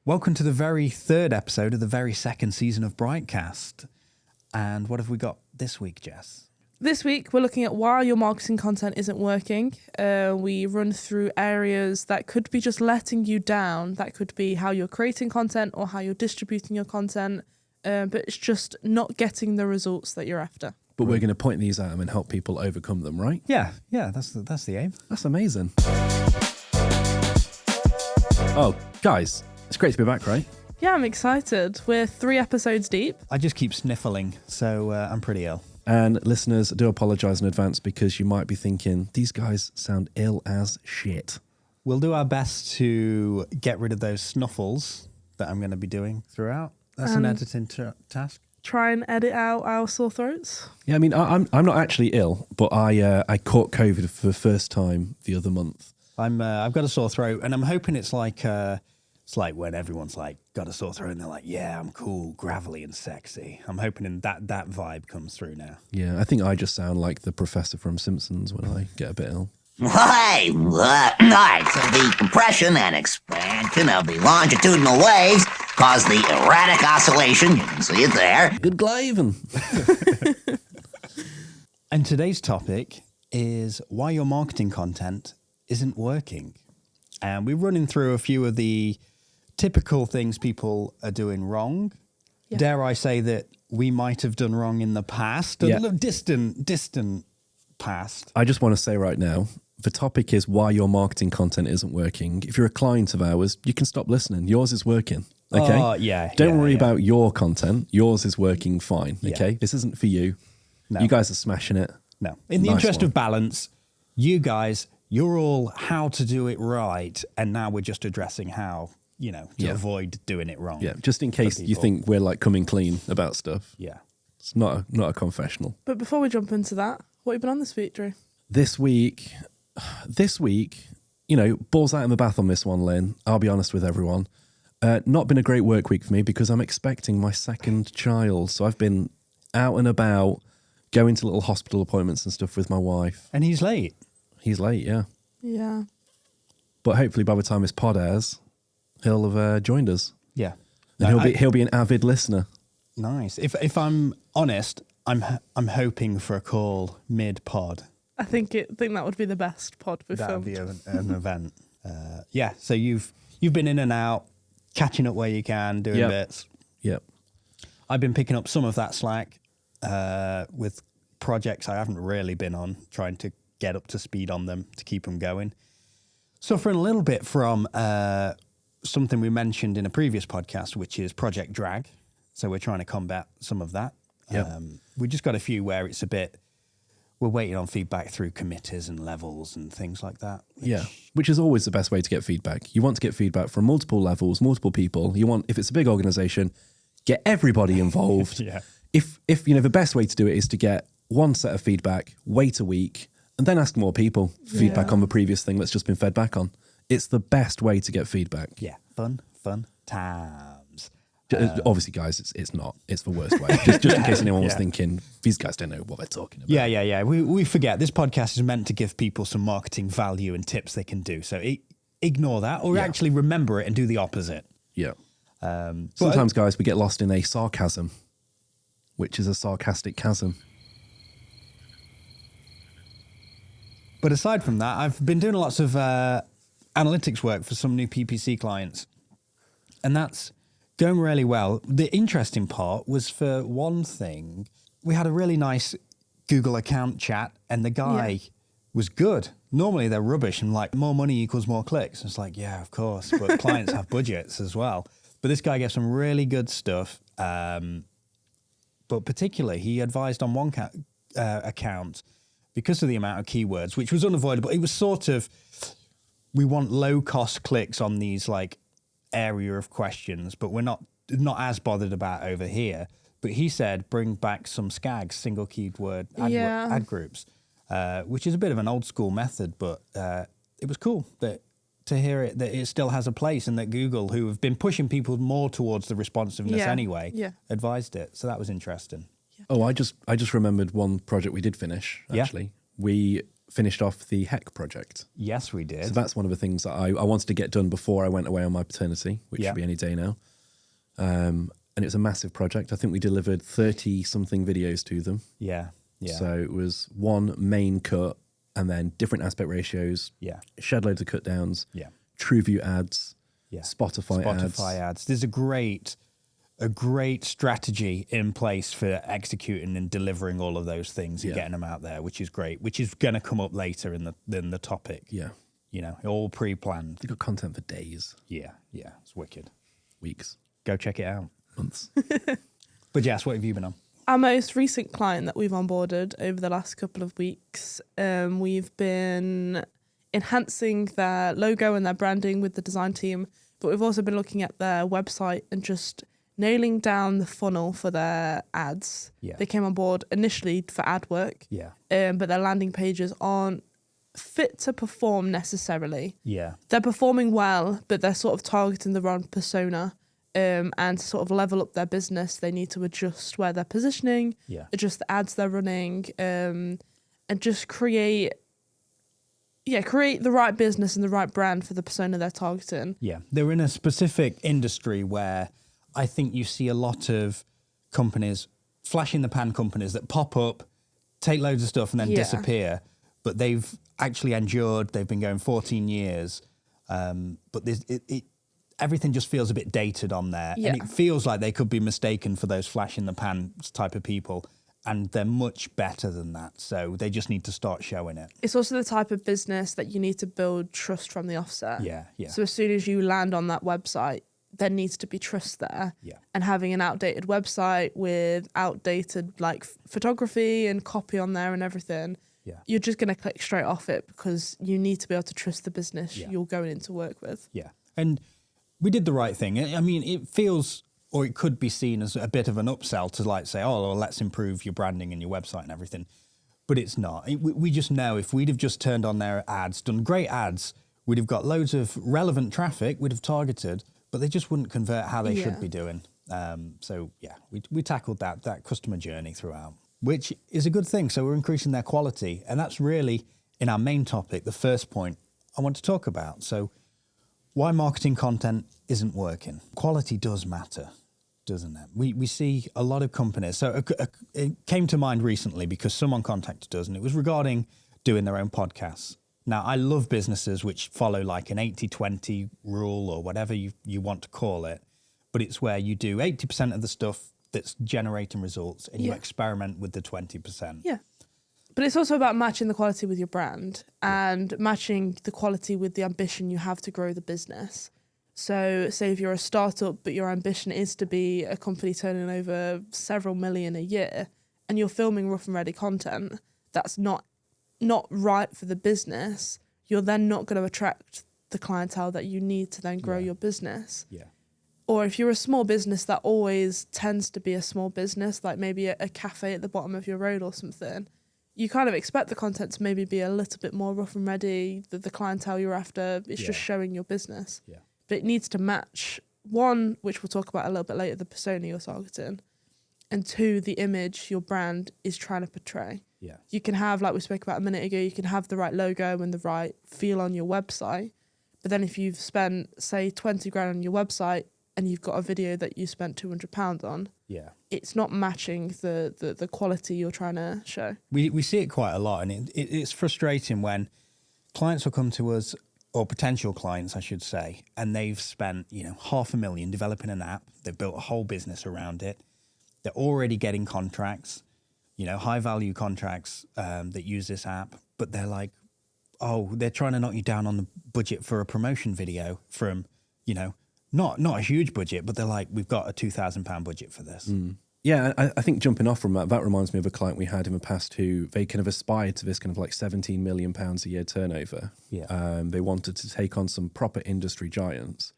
Welcome to the very third episode of the very second season of BriightCast. And what have we got this week, Jess? This week, we're looking at why your marketing content isn't working. We run through areas that could be just letting you down. That could be how you're creating content or how you're distributing your content. But it's just not getting the results that you're after. But we're going to point these at them and help people overcome them, right? Yeah, that's the aim. That's amazing. Oh, guys, it's great to be back, right? Yeah, I'm excited. We're 3 episodes deep. I just keep sniffling, so I'm pretty ill. And listeners, I do apologise in advance because you might be thinking, these guys sound ill as shit. We'll do our best to get rid of those snuffles that I'm going to be doing throughout. That's an editing task. Try and edit out our sore throats. Yeah, I mean, I'm not actually ill, but I caught COVID for the first time the other month. I've got a sore throat, and I'm hoping it's like when everyone's like got a sore throat and they're like, yeah, I'm cool, gravelly and sexy. I'm hoping that vibe comes through now. Yeah, I think I just sound like the professor from Simpsons when I get a bit ill. Hey, all right, so the compression and expansion of the longitudinal waves cause the erratic oscillation. You can see it there. Good glavin'. And today's topic is why your marketing content isn't working. And we're running through a few of the typical things people are doing wrong. Yeah. Dare I say that we might have done wrong in the past, a distant past. I just want to say right now, the topic is why your marketing content isn't working. If you're a client of ours, you can stop listening. Yours is working. Okay. Don't worry about your content. Yours is working fine. Okay. This isn't for you. No. You guys are smashing it. No. In the interest of balance, you guys, you're all how to do it right. And now we're just addressing how, to avoid doing it wrong. Yeah. Just in case you think we're like coming clean about stuff. Yeah. It's not a confessional. But before we jump into that, what have you been on this week, Drew? This week, balls out in the bath on this one, Lynn. I'll be honest with everyone. Not been a great work week for me because I'm expecting my second child. So I've been out and about, going to little hospital appointments and stuff with my wife. And he's late. He's late, yeah. Yeah. But hopefully by the time this pod airs, he'll have joined us. Yeah. And he'll be an avid listener. Nice. If I'm honest, I'm hoping for a call mid-pod. I think that would be the best pod we've filmed. That would be an event. So you've been in and out, catching up where you can, doing bits. Yep. I've been picking up some of that slack with projects I haven't really been on, trying to get up to speed on them to keep them going. Suffering a little bit from something we mentioned in a previous podcast, which is project drag. So we're trying to combat some of that. Yep. We just got a few where it's a bit, we're waiting on feedback through committees and levels and things like that. Which is always the best way to get feedback. You want to get feedback from multiple levels, multiple people. If it's a big organization, get everybody involved. Yeah. If the best way to do it is to get one set of feedback, wait a week, and then ask more people feedback on the previous thing that's just been fed back on. It's the best way to get feedback. Yeah. Fun times. Obviously, guys, it's not. It's the worst way. Just in case anyone was thinking, these guys don't know what they're talking about. Yeah. We forget. This podcast is meant to give people some marketing value and tips they can do. So ignore that or actually remember it and do the opposite. Yeah. Sometimes, guys, we get lost in a sarcasm, which is a sarcastic chasm. But aside from that, I've been doing lots of analytics work for some new PPC clients. And that's going really well. The interesting part was, for one thing, we had a really nice Google account chat and the guy was good. Normally they're rubbish and like more money equals more clicks. It's like, yeah, of course, but clients have budgets as well. But this guy gave some really good stuff. But particularly he advised on one account because of the amount of keywords, which was unavoidable. It was sort of, we want low cost clicks on these like area of questions, but we're not as bothered about over here. But he said bring back some SCAGs, single keyword ad groups, which is a bit of an old school method, but it was cool to hear it, that it still has a place, and that Google, who have been pushing people more towards the responsiveness anyway, advised it. So that was interesting. Oh, I just remembered one project we did finish, actually. We finished off the HEC project. Yes, we did. So that's one of the things that I wanted to get done before I went away on my paternity, which should be any day now. And it was a massive project. I think we delivered 30-something videos to them. Yeah. So it was one main cut and then different aspect ratios. Yeah. Shed loads of cut downs. Yeah. TrueView ads. Yeah. Spotify ads. There's a great strategy in place for executing and delivering all of those things and getting them out there, which is great, which is going to come up later in the topic. Yeah. You know, all pre-planned. They've got content for days. Yeah. It's wicked. Weeks. Go check it out. Months. But Jess, what have you been on? Our most recent client that we've onboarded over the last couple of weeks, we've been enhancing their logo and their branding with the design team, but we've also been looking at their website and just nailing down the funnel for their ads. Yeah. They came on board initially for ad work, but their landing pages aren't fit to perform necessarily. Yeah. They're performing well, but they're sort of targeting the wrong persona. And to sort of level up their business, they need to adjust where they're positioning, adjust the ads they're running, and just create the right business and the right brand for the persona they're targeting. Yeah, they're in a specific industry where I think you see a lot of companies, flash in the pan companies that pop up, take loads of stuff and then disappear, but they've actually endured, they've been going 14 years, but everything just feels a bit dated on there. Yeah. And it feels like they could be mistaken for those flash in the pan type of people. And they're much better than that. So they just need to start showing it. It's also the type of business that you need to build trust from the offset. Yeah. So as soon as you land on that website, there needs to be trust there. Yeah. And having an outdated website with outdated photography and copy on there and everything, you're just going to click straight off it because you need to be able to trust the business you're going into work with. Yeah. And we did the right thing. I mean, it feels, or it could be seen as a bit of an upsell to say, oh, well, let's improve your branding and your website and everything. But it's not. We just know if we'd have just turned on their ads, done great ads, we'd have got loads of relevant traffic, we'd have targeted, but they just wouldn't convert how they should be doing. We tackled that customer journey throughout, which is a good thing. So we're increasing their quality. And that's really, in our main topic, the first point I want to talk about. So why marketing content isn't working. Quality does matter, doesn't it? We see a lot of companies. So it came to mind recently because someone contacted us and it was regarding doing their own podcasts. Now, I love businesses which follow like an 80-20 rule or whatever you want to call it, but it's where you do 80% of the stuff that's generating results and you experiment with the 20%. Yeah. But it's also about matching the quality with your brand and matching the quality with the ambition you have to grow the business. So say if you're a startup, but your ambition is to be a company turning over several million a year and you're filming rough and ready content that's not right for the business, you're then not going to attract the clientele that you need to then grow your business. Yeah. Or if you're a small business that always tends to be a small business, like maybe a cafe at the bottom of your road or something, you kind of expect the content to maybe be a little bit more rough and ready, the clientele you're after, it's just showing your business. Yeah. But it needs to match, one, which we'll talk about a little bit later, the persona you're targeting, and two, the image your brand is trying to portray. Yeah. You can have, like we spoke about a minute ago, you can have the right logo and the right feel on your website, but then if you've spent, say, 20 grand on your website and you've got a video that you spent £200 on, it's not matching the quality you're trying to show. We see it quite a lot, and it's frustrating when clients will come to us, or potential clients, I should say, and they've spent $500,000 developing an app. They've built a whole business around it. They're already getting contracts, high value contracts that use this app, but they're like, oh, they're trying to knock you down on the budget for a promotion video from, not a huge budget, but they're like, we've got a £2,000 budget for this. Mm. Yeah, I think jumping off from that reminds me of a client we had in the past who they kind of aspired to this kind of like £17 million a year turnover. Yeah. They wanted to take on some proper industry giants,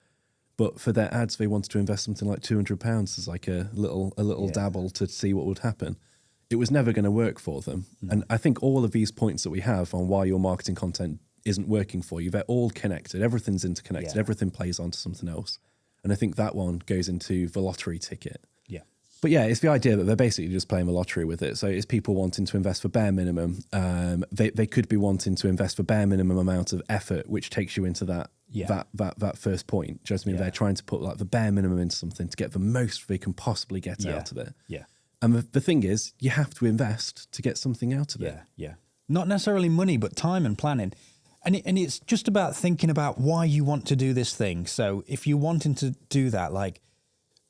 but for their ads, they wanted to invest something like £200 as like a little dabble to see what would happen. It was never going to work for them. No. And I think all of these points that we have on why your marketing content isn't working for you, they're all connected. Everything's interconnected. Yeah. Everything plays onto something else. And I think that one goes into the lottery ticket. Yeah. But yeah, it's the idea that they're basically just playing the lottery with it. So it's people wanting to invest for bare minimum. They could be wanting to invest for bare minimum amount of effort, which takes you into that first point. Do you know what I mean? They're trying to put like the bare minimum into something to get the most they can possibly get out of it. Yeah. And the thing is, you have to invest to get something out of it. Yeah. Not necessarily money, but time and planning. And it's just about thinking about why you want to do this thing. So if you're wanting to do that, like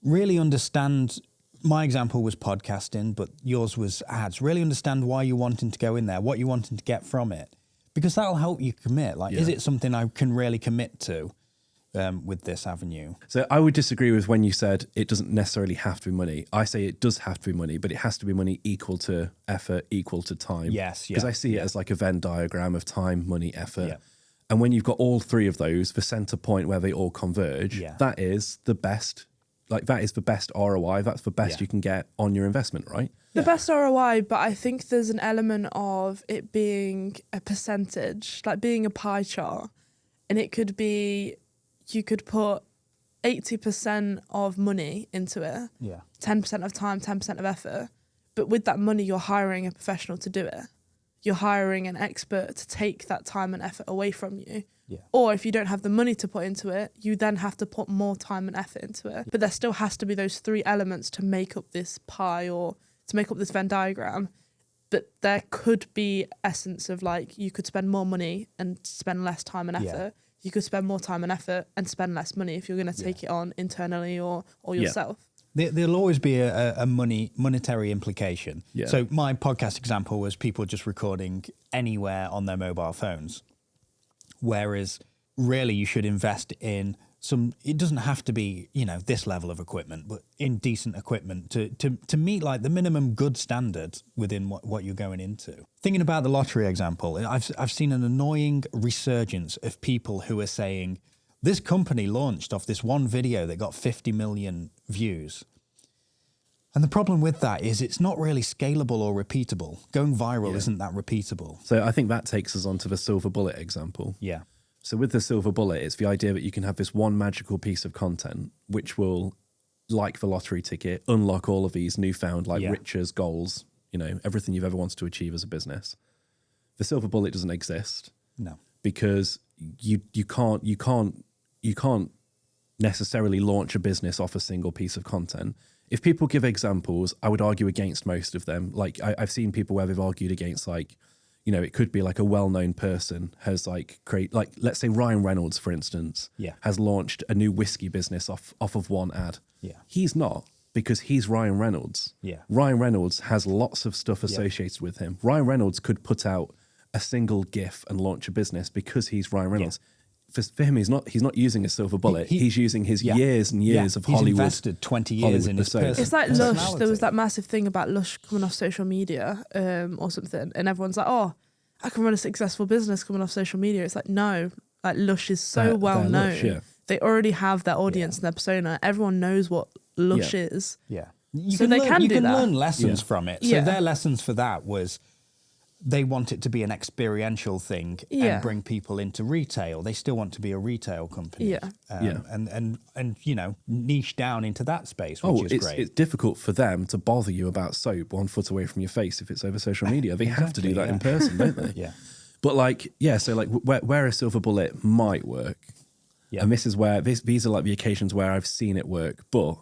really understand. My example was podcasting, but yours was ads. Really understand why you're wanting to go in there, what you're wanting to get from it, because that'll help you commit. Like, is it something I can really commit to with this avenue? So I would disagree with when you said it doesn't necessarily have to be money. I say it does have to be money, but it has to be money equal to effort, equal to time. Yes. Because I see it as like a Venn diagram of time, money, effort. Yeah. And when you've got all three of those, the center point where they all converge, that is the best. Like that is the best ROI. That's the best you can get on your investment, right? The best ROI, but I think there's an element of it being a percentage, like being a pie chart. And it could be, you could put 80% of money into it, 10% of time, 10% of effort. But with that money, you're hiring a professional to do it. You're hiring an expert to take that time and effort away from you. Yeah. Or if you don't have the money to put into it, you then have to put more time and effort into it. But there still has to be those three elements to make up this pie or to make up this Venn diagram. But there could be essence of like, you could spend more money and spend less time and effort. You could spend more time and effort and spend less money if you're going to take it on internally or yourself. There'll always be a monetary implication. Yeah. So my podcast example was people just recording anywhere on their mobile phones. Whereas really you should invest in some, it doesn't have to be, this level of equipment, but in decent equipment to meet like the minimum good standard within what you're going into. Thinking about the lottery example, I've seen an annoying resurgence of people who are saying, this company launched off this one video that got 50 million views. And the problem with that is it's not really scalable or repeatable. Going viral isn't that repeatable. So I think that takes us on to the silver bullet example. Yeah. So with the silver bullet, it's the idea that you can have this one magical piece of content which will, like the lottery ticket, unlock all of these newfound riches, goals, everything you've ever wanted to achieve as a business. The silver bullet doesn't exist. No. Because you can't necessarily launch a business off a single piece of content. If people give examples, I would argue against most of them. Like I've seen people where they've argued against it could be like a well-known person has let's say Ryan Reynolds, for instance, has launched a new whiskey business off of one ad. Yeah. He's not, because he's Ryan Reynolds. Yeah. Ryan Reynolds has lots of stuff associated with him. Ryan Reynolds could put out a single GIF and launch a business because he's Ryan Reynolds. Yeah. For him, he's not using a silver bullet. He's using his years and years of Hollywood. He's invested 20 years in his person. It's like Lush. There was that massive thing about Lush coming off social media or something, and everyone's like, "Oh, I can run a successful business coming off social media." It's like, no, like Lush is so well known. Lush, They already have their audience and their persona. Everyone knows what Lush is. Yeah, you can learn lessons from it. So their lessons for that was, they want it to be an experiential thing and bring people into retail. They still want to be a retail company. And niche down into that space, which is great. It's difficult for them to bother you about soap 1 foot away from your face if it's over social media. They have to do that in person, don't they? But where a silver bullet might work, and this is where these are like the occasions where I've seen it work, but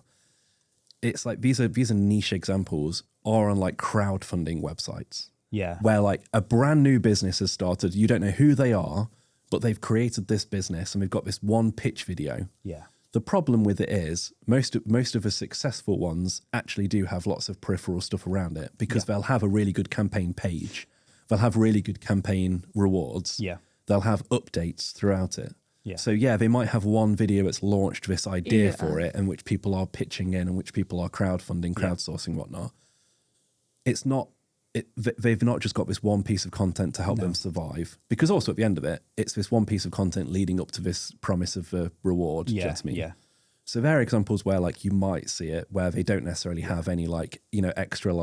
it's like these are niche examples are on like crowdfunding websites. Yeah. Where like a brand new business has started, you don't know who they are, but they've created this business and they've got this one pitch video. Yeah. The problem with it is most of the successful ones actually do have lots of peripheral stuff around it, because they'll have a really good campaign page. They'll have really good campaign rewards. Yeah. They'll have updates throughout it. Yeah. So they might have one video that's launched this idea for it, and which people are pitching in and which people are crowdfunding, crowdsourcing, whatnot. It's not, they've not just got this one piece of content to help them survive, because also at the end of it, it's this one piece of content leading up to this promise of a reward. Do you know what I mean? Yeah. So there are examples where like you might see it where they don't necessarily have any extra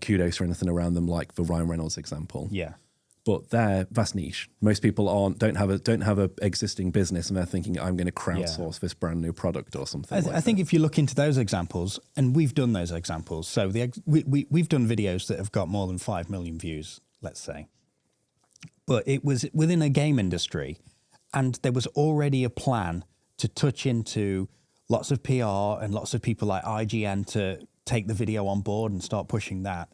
kudos or anything around them, like the Ryan Reynolds example. Yeah. but they're vast niche. Most people don't have a existing business and they're thinking, I'm going to crowdsource this brand new product or something. I think if you look into those examples, and we've done those examples, so we've done videos that have got more than 5 million views, let's say, but it was within a game industry, and there was already a plan to touch into lots of PR and lots of people like IGN to take the video on board and start pushing that.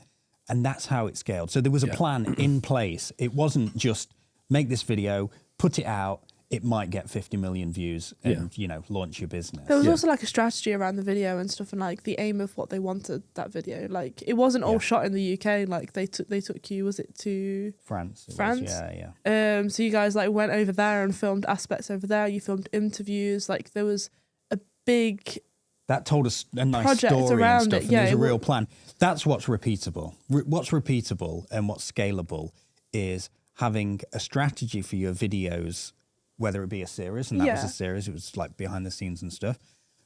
And that's how it scaled. So there was a plan in place. It wasn't just make this video, put it out, it might get 50 million views and, launch your business. There was also like a strategy around the video and stuff, and like the aim of what they wanted that video. Like it wasn't all shot in the UK. Like they took you, was it to France? Yeah. So you guys like went over there and filmed aspects over there. You filmed interviews. Like there was a big... That told us a nice story and stuff. And there's a real plan. That's what's repeatable. What's repeatable and what's scalable is having a strategy for your videos, whether it be a series, and that was a series, it was like behind the scenes and stuff,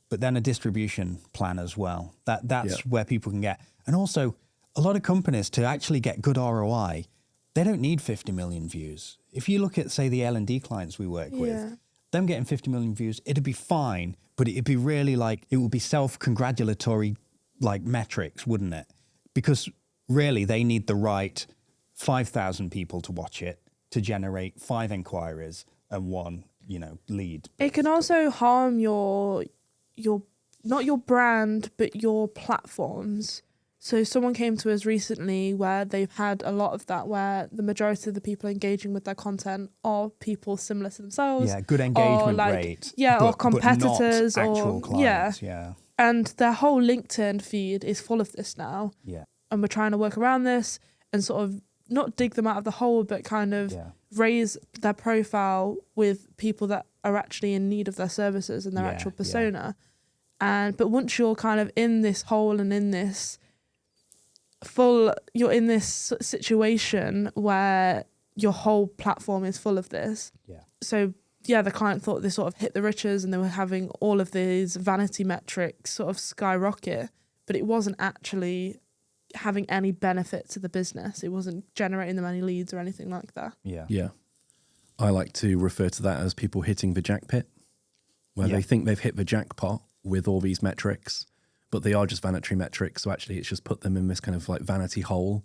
but then a distribution plan as well. That's where people can get. And also, a lot of companies, to actually get good ROI, they don't need 50 million views. If you look at, say, the L&D clients we work with, them getting 50 million views, it'd be fine, but it'd be really like, it would be self-congratulatory like metrics, wouldn't it? Because really they need the right 5,000 people to watch it to generate 5 inquiries and 1, lead. It can also harm your not your brand, but your platforms. So someone came to us recently where they've had a lot of that, where the majority of the people engaging with their content are people similar to themselves. Yeah, good engagement rate. Yeah, or competitors, but not actual or clients, And their whole LinkedIn feed is full of this now. Yeah. And we're trying to work around this and sort of not dig them out of the hole, but kind of raise their profile with people that are actually in need of their services and their actual persona. But once you're kind of in this hole and in this you're in this situation where your whole platform is full of this. Yeah. So the client thought they sort of hit the riches and they were having all of these vanity metrics sort of skyrocket, but it wasn't actually having any benefit to the business. It wasn't generating them any leads or anything like that. Yeah. Yeah. I like to refer to that as people hitting the jackpot, where they think they've hit the jackpot with all these metrics, but they are just vanity metrics. So actually it's just put them in this kind of like vanity hole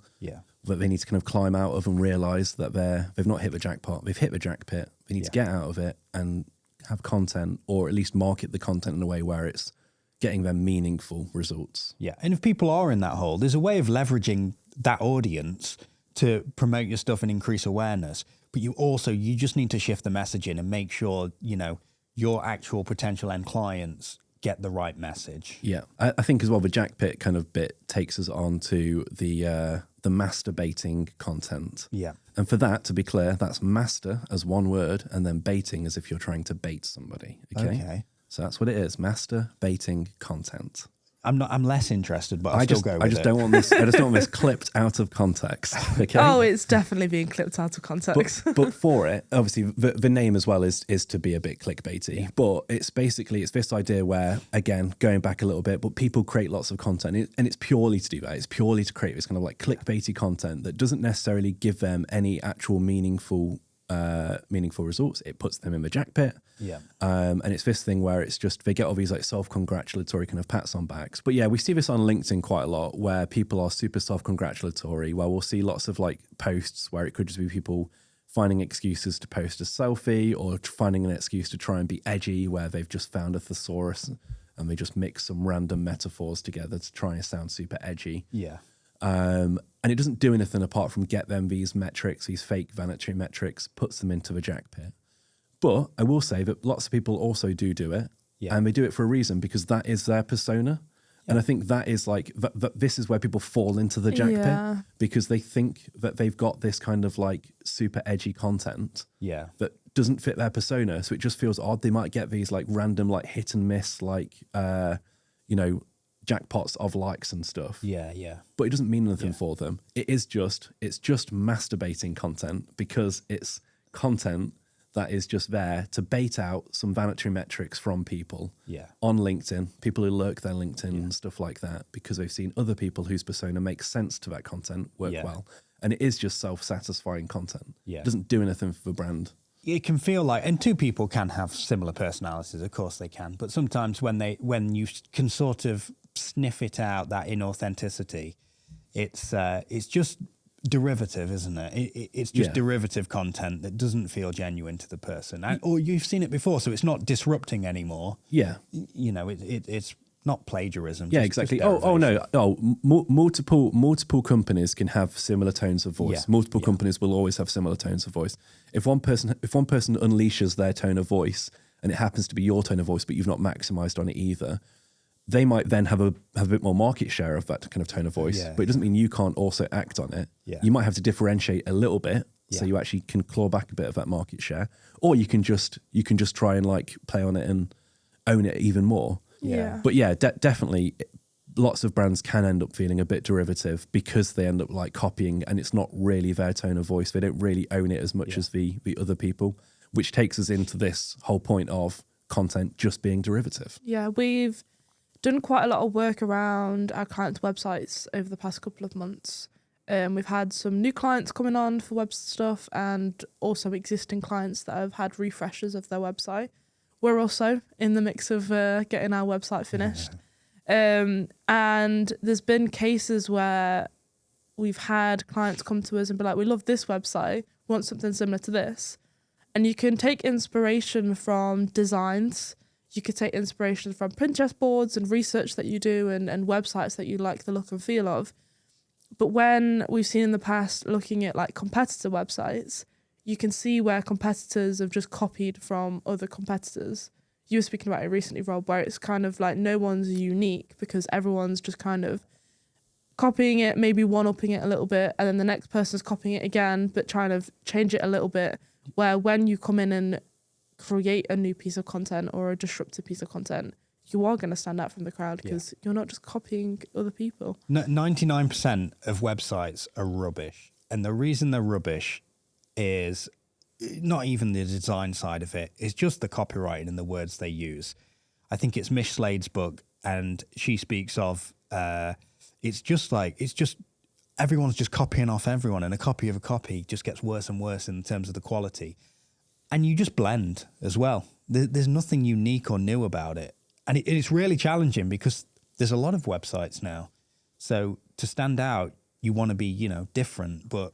that they need to kind of climb out of and realize that they've not hit the jackpot. They've hit the jackpot. They need to get out of it and have content, or at least market the content in a way where it's getting them meaningful results. Yeah. And if people are in that hole, there's a way of leveraging that audience to promote your stuff and increase awareness. But you just need to shift the messaging and make sure, your actual potential end clients get the right message. Yeah. I think as well, the jackpot kind of bit takes us on to the masturbating content. Yeah. And for that, to be clear, that's master as one word, and then baiting as if you're trying to bait somebody. Okay. So that's what it is. Master baiting content. I'm less interested, but I just don't want this. I just don't want this clipped out of context. Okay. Oh, it's definitely being clipped out of context. But for it, obviously, the name as well is to be a bit clickbaity. Yeah. But it's this idea where, again, going back a little bit, but people create lots of content, and it's purely to do that. It's purely to create this kind of like clickbaity content that doesn't necessarily give them any actual meaningful results. It puts them in the jackpot. Yeah. And it's this thing where it's just, they get all these like self-congratulatory kind of pats on backs. But yeah, we see this on LinkedIn quite a lot, where people are super self-congratulatory, where we'll see lots of like posts where it could just be people finding excuses to post a selfie, or finding an excuse to try and be edgy, where they've just found a thesaurus and they just mix some random metaphors together to try and sound super edgy. Yeah. And it doesn't do anything apart from get them these metrics, these fake vanity metrics, puts them into the jackpot. But I will say that lots of people also do it, and they do it for a reason, because that is their persona. Yeah. And I think that is like, this is where people fall into the jackpot, because they think that they've got this kind of like super edgy content that doesn't fit their persona. So it just feels odd. They might get these like random like hit and miss, like, jackpots of likes and stuff. Yeah, yeah. But it doesn't mean anything for them. It's just masturbating content, because it's content that is just there to bait out some vanity metrics from people on LinkedIn, people who lurk their LinkedIn and stuff like that, because they've seen other people whose persona makes sense to that content work well. and it is just self-satisfying content. Yeah. It doesn't do anything for the brand. It can feel like, and two people can have similar personalities, of course they can, but sometimes when you can sort of sniff it out, that inauthenticity, it's just derivative, isn't it? It's just derivative content that doesn't feel genuine to the person, or you've seen it before, so it's not disrupting anymore. Yeah, it's not plagiarism. Yeah, exactly. Multiple companies can have similar tones of voice. Yeah. Multiple companies will always have similar tones of voice. If one person unleashes their tone of voice and it happens to be your tone of voice, but you've not maximized on it either, they might then have a bit more market share of that kind of tone of voice. But it doesn't mean you can't also act on it. Yeah. You might have to differentiate a little bit, so you actually can claw back a bit of that market share, or you can just try and like play on it and own it even more. Yeah. But yeah, definitely lots of brands can end up feeling a bit derivative because they end up like copying, and it's not really their tone of voice. They don't really own it as much as the other people, which takes us into this whole point of content just being derivative. Yeah, we've done quite a lot of work around our clients' websites over the past couple of months. We've had some new clients coming on for web stuff, and also existing clients that have had refreshes of their website. We're also in the mix of getting our website finished. And there's been cases where we've had clients come to us and be like, we love this website, we want something similar to this. And you can take inspiration from designs. You could take inspiration from Pinterest boards and research that you do and websites that you like the look and feel of. But when we've seen in the past looking at like competitor websites, you can see where competitors have just copied from other competitors. You were speaking about it recently, Rob, where it's kind of like no one's unique because everyone's just kind of copying it, maybe one-upping it a little bit, and then the next person's copying it again, but trying to change it a little bit, where when you come in and create a new piece of content or a disruptive piece of content, you are going to stand out from the crowd because you're not just copying other people. 99% of websites are rubbish. And the reason they're rubbish is not even the design side of it. It's just the copywriting and the words they use. I think it's Mish Slade's book, and she speaks of, it's just everyone's just copying off everyone, and a copy of a copy just gets worse and worse in terms of the quality. And you just blend as well. There's nothing unique or new about it. And it's really challenging because there's a lot of websites now. So to stand out, you want to be, different, but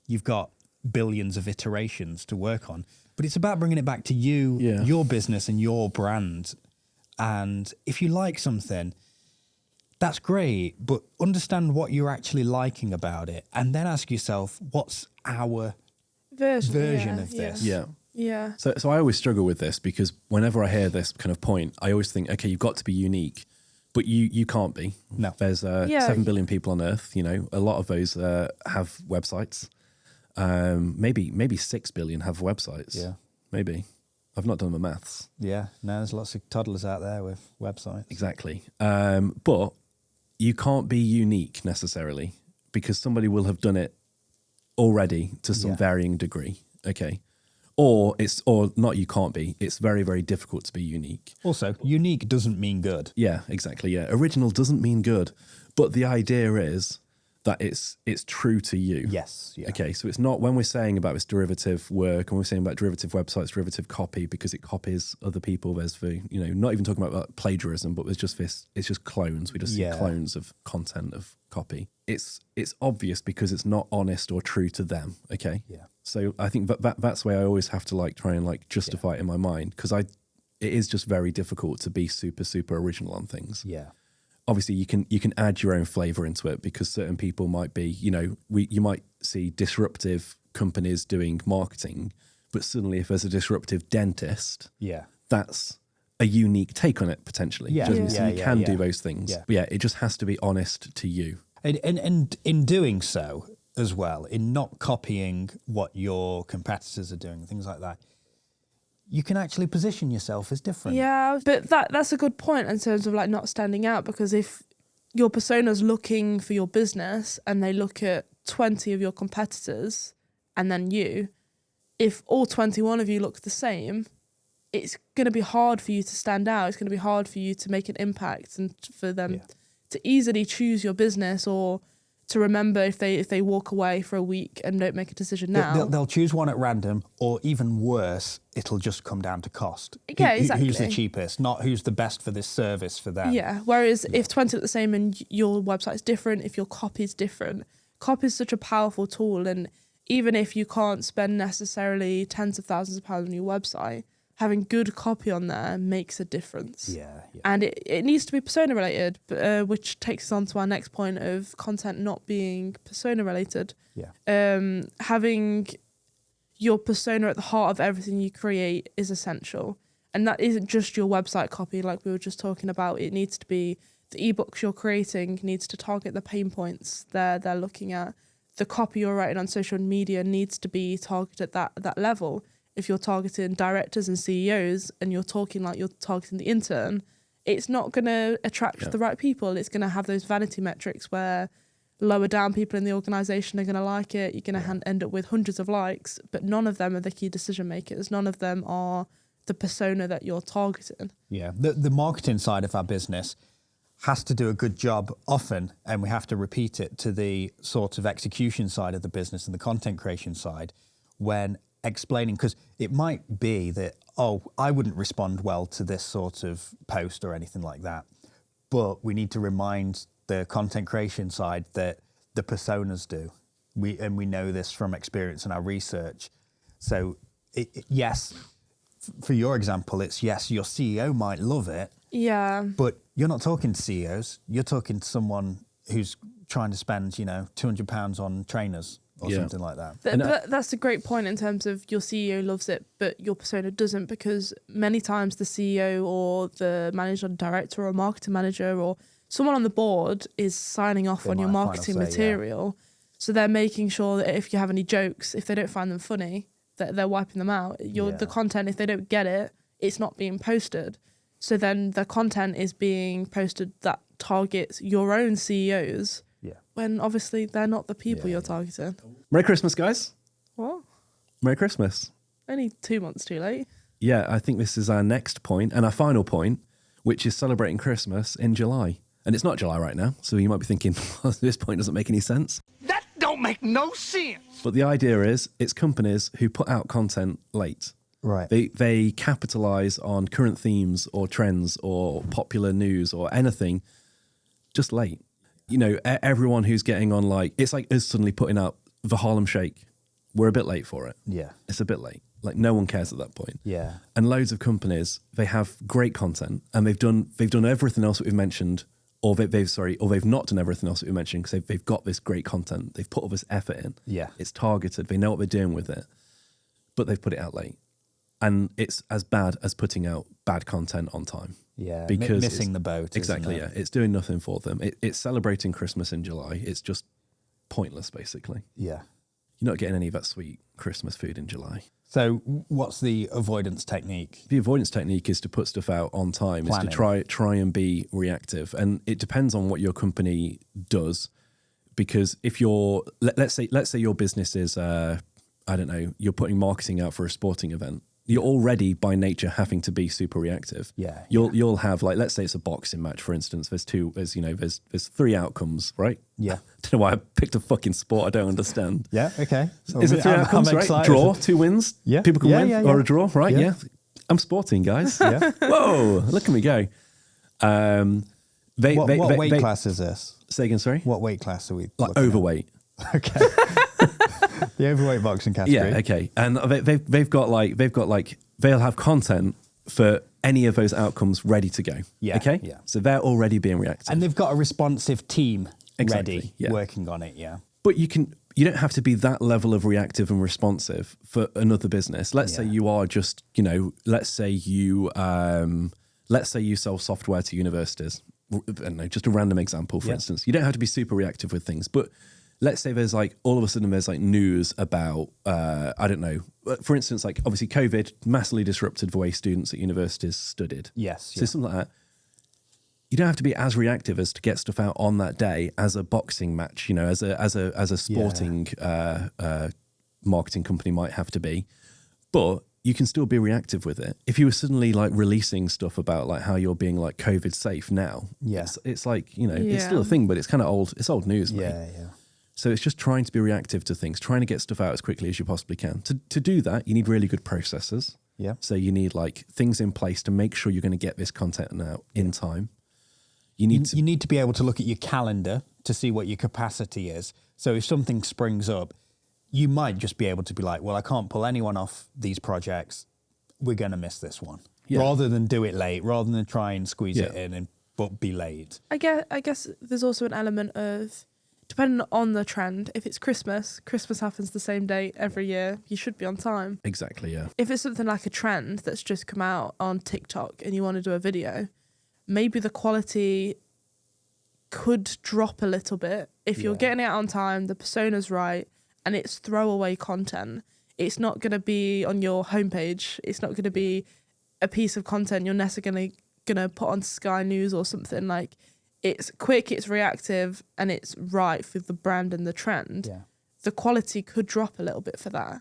you've got billions of iterations to work on. But it's about bringing it back to you, your business and your brand. And if you like something, that's great, but understand what you're actually liking about it. And then ask yourself, what's our version of this? Yeah. So I always struggle with this because whenever I hear this kind of point, I always think, okay, you've got to be unique, but you can't be. No. There's 7 billion people on Earth. A lot of those have websites. Maybe 6 billion have websites. Yeah. Maybe. I've not done the maths. Yeah. No, there's lots of toddlers out there with websites. Exactly. But you can't be unique necessarily because somebody will have done it already to some varying degree. Okay. Or not, you can't be. It's very, very difficult to be unique. Also, unique doesn't mean good. Yeah, exactly. Yeah. Original doesn't mean good. But the idea is that it's true to you. Yes. Yeah. Okay. So it's not, when we're saying about this derivative work and we're saying about derivative websites, derivative copy, because it copies other people, there's not even talking about plagiarism, but there's just this, it's just clones. We just see clones of content, of copy. It's obvious because it's not honest or true to them. Okay. Yeah. So I think that's why I always have to try and justify it in my mind, because it is just very difficult to be super, super original on things. Yeah. Obviously, you can add your own flavor into it because certain people might be, you might see disruptive companies doing marketing, but suddenly if there's a disruptive dentist, that's a unique take on it potentially. Yeah. So you can do those things. Yeah. But it just has to be honest to you. And in doing so as well, in not copying what your competitors are doing, things like that, you can actually position yourself as different. Yeah, but that's a good point in terms of not standing out, because if your persona's looking for your business and they look at 20 of your competitors and then you, if all 21 of you look the same, it's going to be hard for you to stand out. It's going to be hard for you to make an impact and for them to easily choose your business or to remember if they walk away for a week and don't make a decision now. They'll choose one at random, or even worse, it'll just come down to cost. Yeah, exactly. Who's the cheapest, not who's the best for this service for them. Yeah, whereas if 20 look the same and your website's different, if your copy's different, copy is such a powerful tool. And even if you can't spend necessarily tens of thousands of pounds on your website, having good copy on there makes a difference. Yeah. And it needs to be persona related, which takes us on to our next point of content not being persona related. Yeah. Having your persona at the heart of everything you create is essential. And that isn't just your website copy like we were just talking about. It needs to be the ebooks you're creating needs to target the pain points they're looking at. The copy you're writing on social media needs to be targeted at that level. If you're targeting directors and CEOs and you're talking like you're targeting the intern, it's not going to attract the right people. It's going to have those vanity metrics where lower down people in the organisation are going to like it. You're going to end up with hundreds of likes, but none of them are the key decision makers. None of them are the persona that you're targeting. Yeah, the marketing side of our business has to do a good job often, and we have to repeat it to the sort of execution side of the business and the content creation side when explaining, because it might be that, I wouldn't respond well to this sort of post or anything like that. But we need to remind the content creation side that the personas do. We know this from experience and our research. So yes, for your example, it's yes, your CEO might love it. Yeah. But you're not talking to CEOs. You're talking to someone who's trying to spend, £200 on trainers or something like that. But that's a great point in terms of your CEO loves it, but your persona doesn't, because many times the CEO or the manager, director or marketing manager or someone on the board is signing off on your marketing material. So they're making sure that if you have any jokes, if they don't find them funny, that they're wiping them out. The content, if they don't get it, it's not being posted. So then the content is being posted that targets your own CEOs. When obviously they're not the people you're targeting. Merry Christmas, guys. What? Merry Christmas. Only 2 months too late. Yeah, I think this is our next point and our final point, which is celebrating Christmas in July. And it's not July right now, so you might be thinking, well, this point doesn't make any sense. That don't make no sense. But the idea is it's companies who put out content late. Right. They capitalize on current themes or trends or popular news or anything just late. Everyone who's getting on, it's like us suddenly putting out the Harlem Shake. We're a bit late for it. Yeah. It's a bit late. No one cares at that point. Yeah. And loads of companies, they have great content and they've done everything else that we've mentioned, or they've not done everything else that we mentioned because they've got this great content. They've put all this effort in. Yeah. It's targeted. They know what they're doing with it, but they've put it out late. And it's as bad as putting out bad content on time. Yeah, because missing the boat. Exactly, yeah. It's doing nothing for them. It's celebrating Christmas in July. It's just pointless, basically. Yeah. You're not getting any of that sweet Christmas food in July. So what's the avoidance technique? The avoidance technique is to put stuff out on time, Planning. is to try and be reactive. And it depends on what your company does. Because if you're, let's say your business is, you're putting marketing out for a sporting event. You're already by nature having to be super reactive. Yeah. You'll have let's say it's a boxing match, for instance. There's 3 outcomes, right? Yeah. I don't know why I picked a fucking sport I don't understand. Yeah. Okay. So Is it 3 outcomes, right? excited. Draw, 2 wins. Yeah. People can win or a draw, right? Yeah. I'm sporting, guys. Yeah. Whoa, look at me go. What weight class is this? Say again, sorry. What weight class are we? looking at? Overweight. Okay. The overweight boxing category. Yeah, okay. And they'll have content for any of those outcomes ready to go. Yeah. Okay. Yeah. So they're already being reactive. And they've got a responsive team Exactly, ready, working on it. Yeah. But you don't have to be that level of reactive and responsive for another business. Let's say you are just, let's say you sell software to universities. I don't know, just a random example, for instance. You don't have to be super reactive with things, but let's say there's all of a sudden there's news about, for instance, obviously COVID massively disrupted the way students at universities studied. Yes. So something like that. You don't have to be as reactive as to get stuff out on that day as a boxing match, as a sporting marketing company might have to be. But you can still be reactive with it. If you were suddenly like releasing stuff about like how you're being like COVID safe now, it's like, you know, it's still a thing, but it's kind of old. It's old news, mate. Yeah. So it's just trying to be reactive to things, trying to get stuff out as quickly as you possibly can. To do that, you need really good processes. Yeah. So you need like things in place to make sure you're going to get this content out in time. You need to be able to look at your calendar to see what your capacity is. So if something springs up, you might just be able to be like, well, I can't pull anyone off these projects. We're going to miss this one. Yeah. Rather than do it late, rather than try and squeeze it in but be late. I guess there's also an element of, depending on the trend, if it's Christmas happens the same day every year, you should be on time. Exactly, yeah. If it's something like a trend that's just come out on TikTok and you want to do a video, maybe the quality could drop a little bit. If you're getting it out on time, the persona's right, and it's throwaway content, it's not going to be on your homepage. It's not going to be a piece of content you're necessarily going to put on Sky News or something. Like, it's quick, it's reactive, and it's right for the brand and the trend. Yeah. The quality could drop a little bit for that.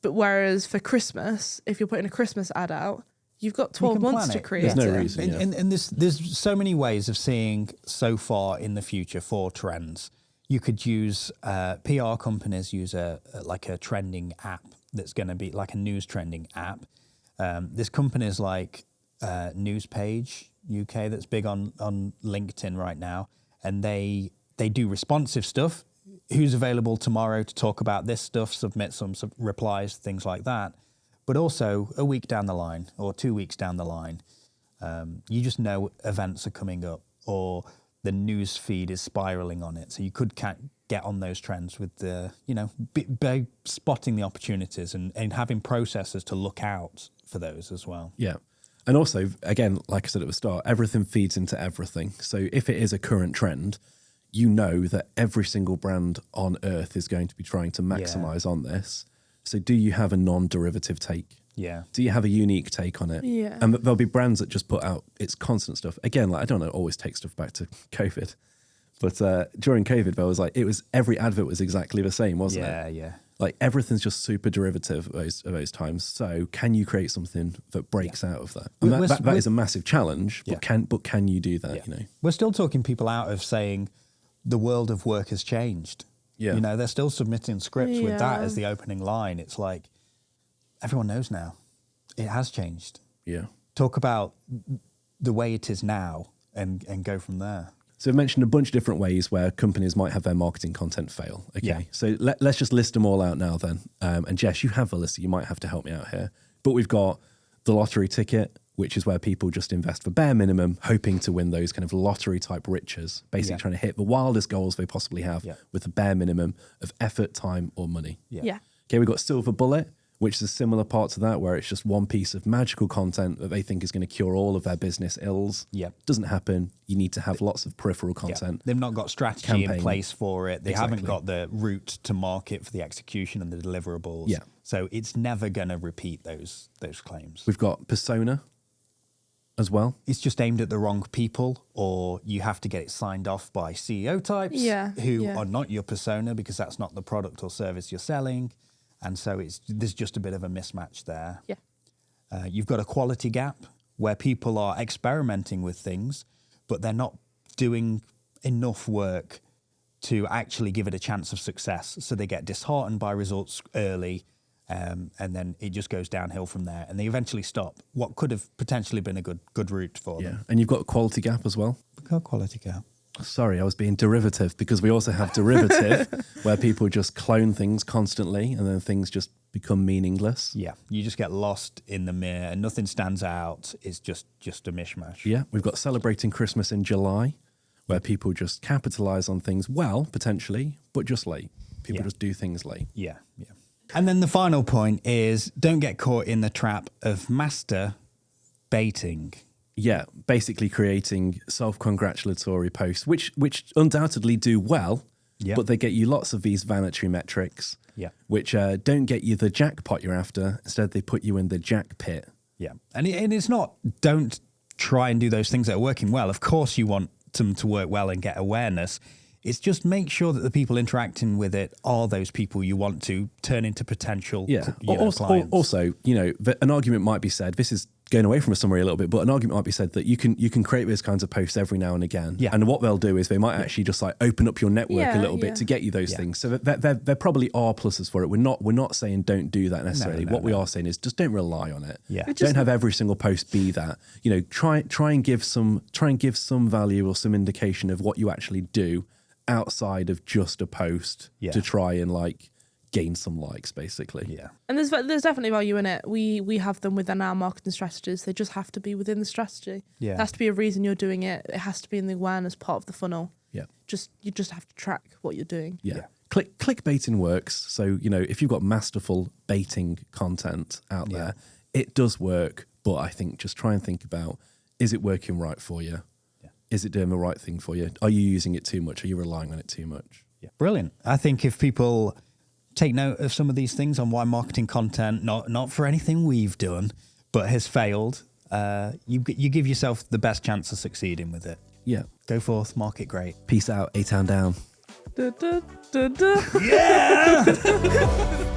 But whereas for Christmas, if you're putting a Christmas ad out, you've got 12 months to create it. There's no reason, and there's so many ways of seeing so far in the future for trends. You could use PR companies use a trending app that's going to be like a news trending app. There's companies like Newspage UK that's big on LinkedIn right now, and they do responsive stuff. Who's available tomorrow to talk about this stuff? Submit some replies, things like that. But also a week down the line or 2 weeks down the line, you just know events are coming up or the news feed is spiraling on it. So you could get on those trends with the, by spotting the opportunities and having processes to look out for those as well. Yeah. And also, again, like I said at the start, everything feeds into everything. So if it is a current trend, you know that every single brand on earth is going to be trying to maximize on this. So do you have a non-derivative take? Yeah. Do you have a unique take on it? Yeah. And there'll be brands that just put out its constant stuff. Again, like I don't always take stuff back to COVID, but during COVID, there was every advert was exactly the same, wasn't it? Yeah. Like everything's just super derivative of those times. So can you create something that breaks out of that? And that is a massive challenge, but can you do that? Yeah. We're still talking people out of saying the world of work has changed. Yeah. They're still submitting scripts with that as the opening line. It's like, everyone knows now. It has changed. Yeah. Talk about the way it is now and go from there. So I've mentioned a bunch of different ways where companies might have their marketing content fail. Okay. Yeah. So let's just list them all out now then. And Jess, you have a list, so you might have to help me out here. But we've got the lottery ticket, which is where people just invest for bare minimum, hoping to win those kind of lottery type riches, basically trying to hit the wildest goals they possibly have with the bare minimum of effort, time, or money. Yeah. Okay, we've got silver bullet, which is a similar part to that, where it's just one piece of magical content that they think is going to cure all of their business ills. Yeah. Doesn't happen. You need to have lots of peripheral content. They've not got strategy in place for it. They haven't got the route to market for the execution and the deliverables. Yeah. So it's never going to repeat those claims. We've got persona as well. It's just aimed at the wrong people, or you have to get it signed off by CEO types who are not your persona because that's not the product or service you're selling. And so there's just a bit of a mismatch there. Yeah. You've got a quality gap where people are experimenting with things, but they're not doing enough work to actually give it a chance of success. So they get disheartened by results early, and then it just goes downhill from there. And they eventually stop what could have potentially been a good route for them. And you've got a quality gap as well. We've got a quality gap. Sorry, I was being derivative, because we also have derivative where people just clone things constantly and then things just become meaningless. Yeah, you just get lost in the mirror and nothing stands out. It's just a mishmash. Yeah, we've got celebrating Christmas in July, where people just capitalize on things well, potentially, but just late. People just do things late. Yeah. And then the final point is, don't get caught in the trap of master baiting. Yeah, basically creating self-congratulatory posts, which undoubtedly do well, but they get you lots of these vanity metrics, which don't get you the jackpot you're after. Instead, they put you in the jack pit. Yeah, and it's not, don't try and do those things that are working well. Of course, you want them to work well and get awareness. It's just make sure that the people interacting with it are those people you want to turn into potential clients. Also, an argument might be said, this is going away from a summary a little bit, but an argument might be said that you can create those kinds of posts every now and again. Yeah. And what they'll do is they might actually just like open up your network a little bit to get you those things. So there probably are pluses for it. We're not saying don't do that necessarily. What we are saying is just don't rely on it. Yeah. Don't have every single post be that. Try and give some value or some indication of what you actually do outside of just a post to try and like gain some likes, basically. Yeah. And there's definitely value in it. We have them within our marketing strategies. They just have to be within the strategy. Yeah. There has to be a reason you're doing it. It has to be in the awareness part of the funnel. Yeah. You just have to track what you're doing. Yeah. Clickbaiting works. So, if you've got masterful baiting content out there, it does work. But I think just try and think about, is it working right for you? Yeah. Is it doing the right thing for you? Are you using it too much? Are you relying on it too much? Yeah. Brilliant. I think if people take note of some of these things on why marketing content, not for anything we've done, but has failed, you give yourself the best chance of succeeding with it. Yeah. Go forth, market great. Peace out, A-Town down. Da, da, da, da. Yeah!